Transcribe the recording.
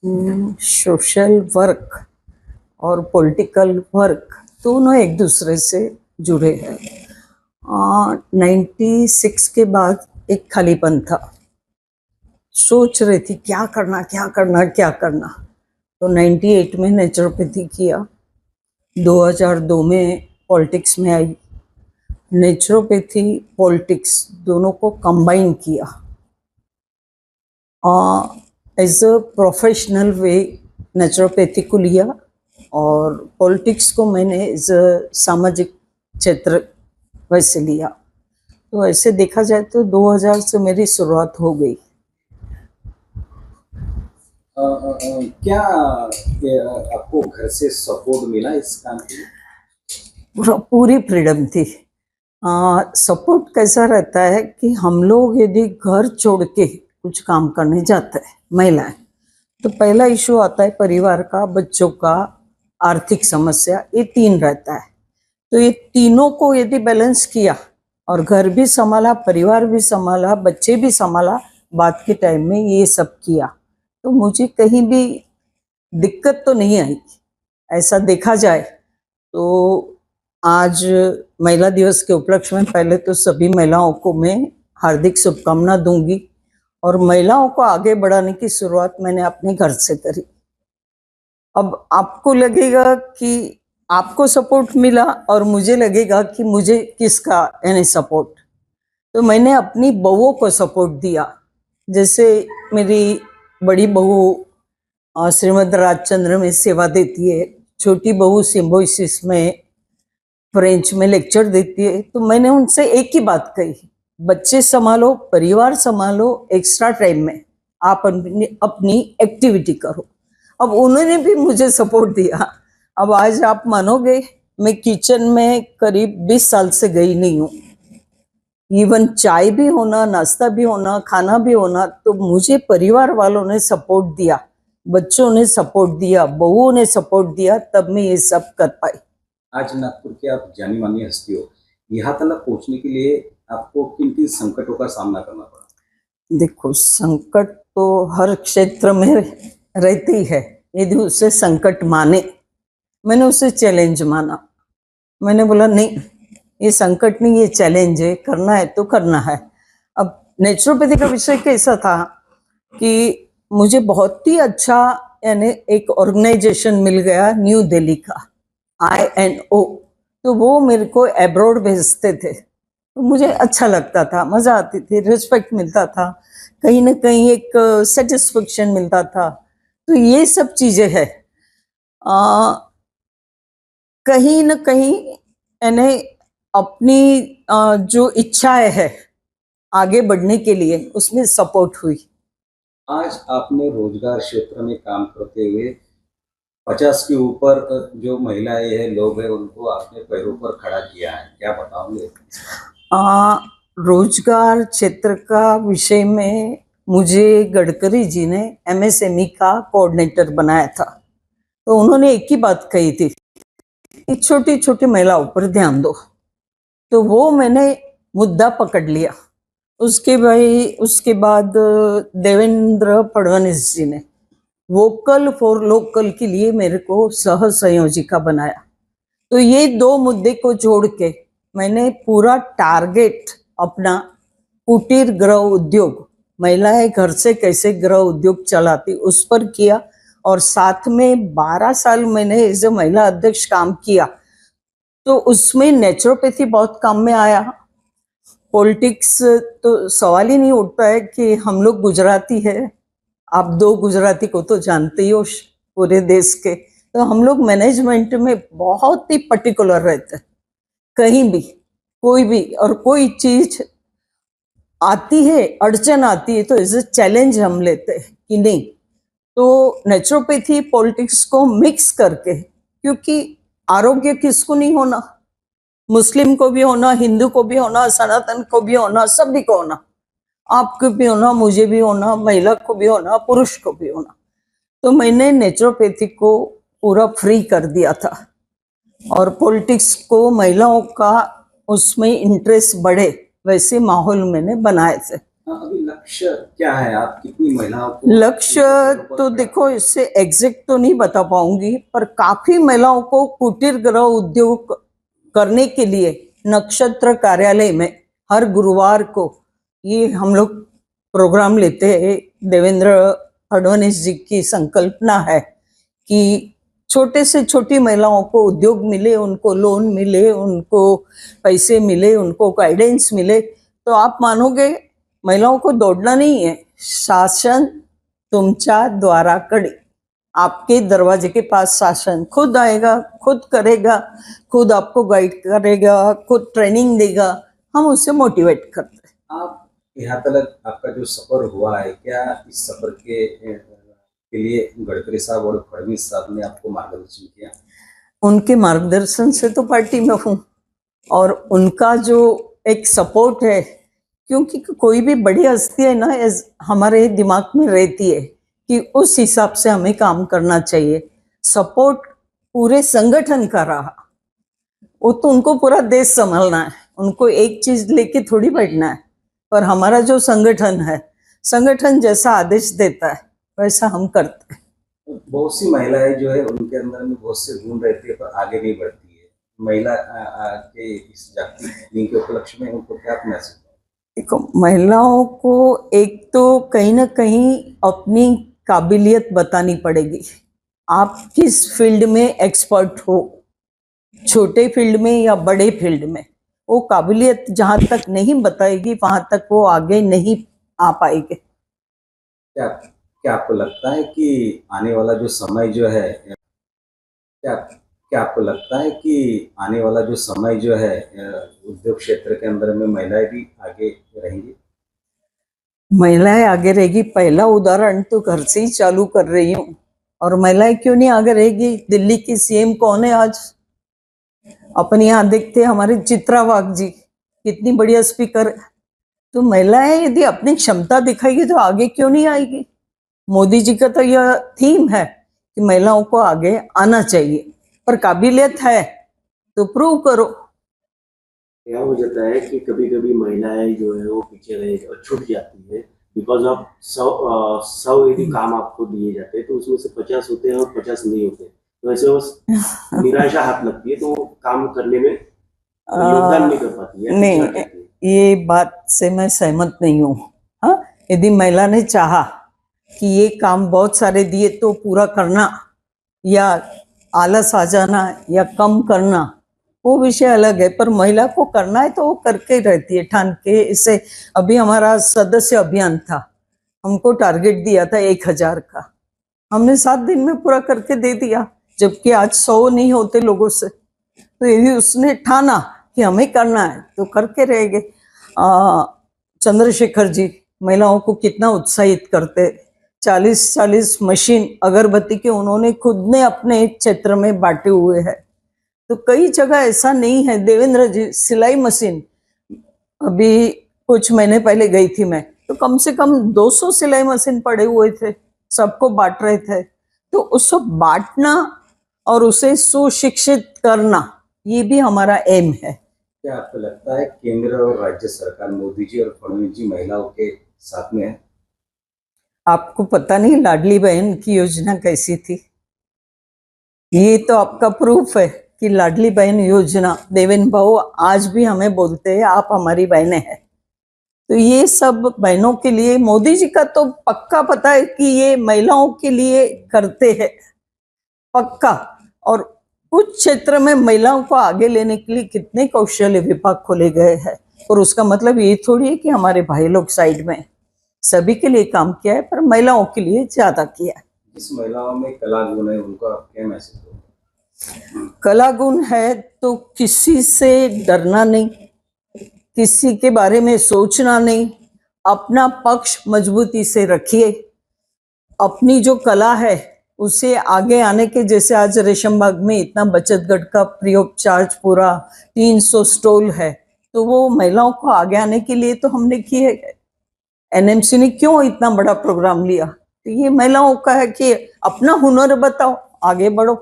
Social work और political work दोनों एक दूसरे से जुड़े हैं। 96 के बाद एक खालीपन था, सोच रही थी क्या करना क्या करना क्या करना। तो 98 में नेचुरोपैथी किया, 2002 में पॉलिटिक्स में आई। नेचुरोपैथी पॉलिटिक्स दोनों को कंबाइन किया as a professional way. Naturopathy को लिया और पॉलिटिक्स को मैंने एज अ सामाजिक क्षेत्र वैसे लिया। तो ऐसे देखा जाए तो 2000 से मेरी शुरुआत हो गई। क्या आपको घर से सपोर्ट मिला इस काम के लिए? पूरी फ्रीडम थी। सपोर्ट कैसा रहता है कि हम लोग यदि घर छोड़ के कुछ काम करने जाते हैं महिलाएं, तो पहला इशू आता है परिवार का, बच्चों का, आर्थिक समस्या, ये तीन रहता है। तो ये तीनों को यदि बैलेंस किया और घर भी संभाला, परिवार भी संभाला, बच्चे भी संभाला, बाद के टाइम में ये सब किया, तो मुझे कहीं भी दिक्कत तो नहीं आई। ऐसा देखा जाए तो आज महिला दिवस के उपलक्ष्य में पहले तो सभी महिलाओं को मैं हार्दिक शुभकामना दूंगी। और महिलाओं को आगे बढ़ाने की शुरुआत मैंने अपने घर से करी। अब आपको लगेगा कि आपको सपोर्ट मिला और मुझे लगेगा कि मुझे किसका यानी सपोर्ट। तो मैंने अपनी बहुओं को सपोर्ट दिया। जैसे मेरी बड़ी बहू श्रीमद राजचंद्र में सेवा देती है, छोटी बहू सिम्बोसिस में फ्रेंच में लेक्चर देती है। तो मैंने उनसे एक ही बात कही, बच्चे संभालो, परिवार संभालो, एक्स्ट्रा टाइम में आप अपनी एक्टिविटी करो। अब उन्होंने भी मुझे सपोर्ट दिया। अब आज आप मानोगे, मैं किचन में करीब 20 साल से गई नहीं हूँ। इवन चाय भी होना, नाश्ता भी होना, खाना भी होना, तो मुझे परिवार वालों ने सपोर्ट दिया, बच्चों ने सपोर्ट दिया, बहुओं ने सपोर्ट दिया, तब मैं ये सब कर पाई। आज नागपुर की आप जानी मानी हस्ती हो, यहाँ तक पहुँचने के लिए आपको किन किन संकटों का सामना करना पड़ा? देखो, संकट तो हर क्षेत्र में रहती है। यदि उसे संकट माने, मैंने उसे चैलेंज माना। मैंने बोला नहीं, ये संकट नहीं, ये चैलेंज है, करना है तो करना है। अब नेचुरोपैथी का विषय कैसा था कि मुझे बहुत ही अच्छा यानी एक ऑर्गेनाइजेशन मिल गया न्यू दिल्ली का, INO। तो वो मेरे को एब्रॉड भेजते थे, तो मुझे अच्छा लगता था, मजा आती थी, रिस्पेक्ट मिलता था, कहीं ना कहीं एक सेटिस्फेक्शन मिलता था। तो ये सब चीजें है। कहीं न कहीं यानी अपनी जो इच्छाएं है आगे बढ़ने के लिए, उसमें सपोर्ट हुई। आज आपने रोजगार क्षेत्र में काम करते हुए 50 के ऊपर जो महिलाएं हैं, लोग हैं, उनको आपने पैरों पर खड़ा किया है, क्या बताओगे? रोजगार क्षेत्र का विषय में मुझे गडकरी जी ने MSME का कोऑर्डिनेटर बनाया था। तो उन्होंने एक ही बात कही थी कि छोटी छोटी महिलाओं पर ध्यान दो। तो वो मैंने मुद्दा पकड़ लिया। उसके बाद देवेंद्र फडणवीस जी ने वोकल फॉर लोकल के लिए मेरे को सह संयोजिका बनाया। तो ये दो मुद्दे को जोड़ के मैंने पूरा टारगेट अपना कुटीर गृह उद्योग, महिलाएं घर से कैसे गृह उद्योग चलाती, उस पर किया। और साथ में 12 साल मैंने एज ए महिला अध्यक्ष काम किया। तो उसमें नेचुरोपैथी बहुत काम में आया। पॉलिटिक्स तो सवाल ही नहीं उठता है कि हम लोग गुजराती है, आप 2 गुजराती को तो जानते ही हो पूरे देश के। तो हम लोग मैनेजमेंट में बहुत ही पर्टिकुलर रहते हैं। कहीं भी कोई भी और कोई चीज आती है, अड़चन आती है, तो एज ए चैलेंज हम लेते हैं कि नहीं। तो नेचुरोपैथी पॉलिटिक्स को मिक्स करके, क्योंकि आरोग्य किसको नहीं होना, मुस्लिम को भी होना, हिंदू को भी होना, सनातन को भी होना, सभी को होना, आपको भी होना, मुझे भी होना, महिला को भी होना, पुरुष को भी होना। तो मैंने नेचुरोपैथी को पूरा फ्री कर दिया था और पॉलिटिक्स को महिलाओं का उसमें इंटरेस्ट बढ़े वैसे माहौल मैंने बनाए थे। अभी लक्ष्य क्या है, आप कितनी महिलाओं को लक्ष्य तो देखो, इससे एग्जैक्ट तो नहीं बता पाऊंगी, पर काफी महिलाओं को कुटीर गृह उद्योग करने के लिए नक्षत्र कार्यालय में हर गुरुवार को ये हम लोग प्रोग्राम लेते हैं। देवेंद्र फडणवीस जी की संकल्पना है कि छोटे से छोटी महिलाओं को उद्योग मिले, उनको लोन मिले, उनको पैसे मिले, उनको गाइडेंस मिले। तो आप मानोगे, महिलाओं को दौड़ना नहीं है, शासन तुमच्या द्वाराकडे, आपके दरवाजे के पास शासन खुद आएगा, खुद करेगा, खुद आपको गाइड करेगा, खुद ट्रेनिंग देगा। हम उससे मोटिवेट करते हैं। आप यहाँ तक आपका जो सफर हुआ है, क्या इस सफर के लिए गडकरी साहब और फडणवीस साहब ने आपको मार्गदर्शन किया? उनके मार्गदर्शन से तो पार्टी में हूँ, और उनका जो एक सपोर्ट है, क्योंकि कोई भी बड़ी हस्ती है ना, हमारे दिमाग में रहती है कि उस हिसाब से हमें काम करना चाहिए। सपोर्ट पूरे संगठन का रहा। वो तो उनको पूरा देश संभालना है, उनको एक चीज लेके थोड़ी बैठना है, पर हमारा जो संगठन है, संगठन जैसा आदेश देता है वैसा हम करते हैं। बहुत सी महिलाएं जो है उनके अंदर में बहुत से गुण रहते हैं पर आगे नहीं बढ़ती है। महिला के इस जागतिक दिन के उपलक्ष्य में उनको क्या मैसेज? देखो, महिलाओं को एक तो कहीं ना कहीं अपनी काबिलियत बतानी पड़ेगी। आप किस फील्ड में एक्सपर्ट हो, छोटे फील्ड में या बड़े फील्ड में, वो काबिलियत जहां तक नहीं बताएगी वहां तक वो आगे नहीं आ पाएगी। क्या क्या आपको लगता है कि आने वाला जो समय जो है, क्या आपको लगता है कि आने वाला जो समय जो है उद्योग क्षेत्र के अंदर में महिलाएं भी आगे रहेंगी? महिलाएं आगे रहेगी, पहला उदाहरण तो घर से ही चालू कर रही हूँ। और महिलाएं क्यों नहीं आगे रहेगी? दिल्ली की सीएम कौन है आज? अपन यहाँ देखते हैं हमारे चित्रा वाघ जी, कितनी बढ़िया स्पीकर है। तो महिलाएं यदि अपनी क्षमता दिखाएगी तो आगे क्यों नहीं आएगी? मोदी जी का तो यह थीम है कि महिलाओं को आगे आना चाहिए, पर काबिलियत है तो प्रूव करो। क्या हो जाता है कि कभी कभी महिलाएं जो है वो पीछे रह और छूट जाती है, बिकॉज ऑफ 100 यदि काम आपको दिए जाते हैं तो उसमें से 50 होते हैं और 50 नहीं होते, तो ऐसे वो निराशा हाथ लगती है, तो वो काम करने में योगदान नहीं कर पाती है। नहीं, ये बात से मैं सहमत नहीं हूँ। हाँ, यदि महिला ने चाहा कि ये काम बहुत सारे दिए तो पूरा करना, या आलस आ जाना या कम करना, वो विषय अलग है। पर महिला को करना है तो वो करके ही रहती है ठान के। इसे अभी हमारा सदस्य अभियान था, हमको टारगेट दिया था 1000 का, हमने 7 दिन में पूरा करके दे दिया, जबकि आज 100 नहीं होते लोगों से। तो यही उसने ठाना कि हमें करना है तो करके रहेंगे। चंद्रशेखर जी महिलाओं को कितना उत्साहित करते, 40-40 मशीन अगरबत्ती के उन्होंने खुद ने अपने क्षेत्र में बांटे हुए हैं। तो कई जगह ऐसा नहीं है। देवेंद्र जी सिलाई मशीन, अभी कुछ महीने पहले गई थी मैं, तो कम से कम 200 सिलाई मशीन पड़े हुए थे, सबको बांट रहे थे। तो उसको बांटना और उसे सुशिक्षित करना, ये भी हमारा एम है। क्या आपको लगता है केंद्र और राज्य सरकार, मोदी जी और फडणवीस जी महिलाओं के साथ में है? आपको पता नहीं लाडली बहन की योजना कैसी थी? ये तो आपका प्रूफ है कि लाडली बहन योजना, देवेंद्र भाऊ आज भी हमें बोलते हैं आप हमारी बहनें हैं। तो ये सब बहनों के लिए, मोदी जी का तो पक्का पता है कि ये महिलाओं के लिए करते हैं, पक्का। और कुछ क्षेत्र में महिलाओं को आगे लेने के लिए कितने कौशल्य विभाग खोले गए हैं। और उसका मतलब ये थोड़ी है कि हमारे भाई लोग साइड में, सभी के लिए काम किया है, पर महिलाओं के लिए ज्यादा किया है। जिस महिलाओं में कला गुण है उनको आप क्या मैसेज दोगे? कला गुण है तो किसी से डरना नहीं, किसी के बारे में सोचना नहीं, अपना पक्ष मजबूती से रखिए। अपनी जो कला है उसे आगे आने के, जैसे आज रेशमबाग में इतना बचत गट का फ्री ऑफ चार्ज पूरा 300 स्टॉल है, तो वो महिलाओं को आगे आने के लिए तो हमने किए। एनएमसी ने क्यों इतना बड़ा प्रोग्राम लिया? तो ये महिलाओं का है कि अपना हुनर बताओ, आगे बढ़ो।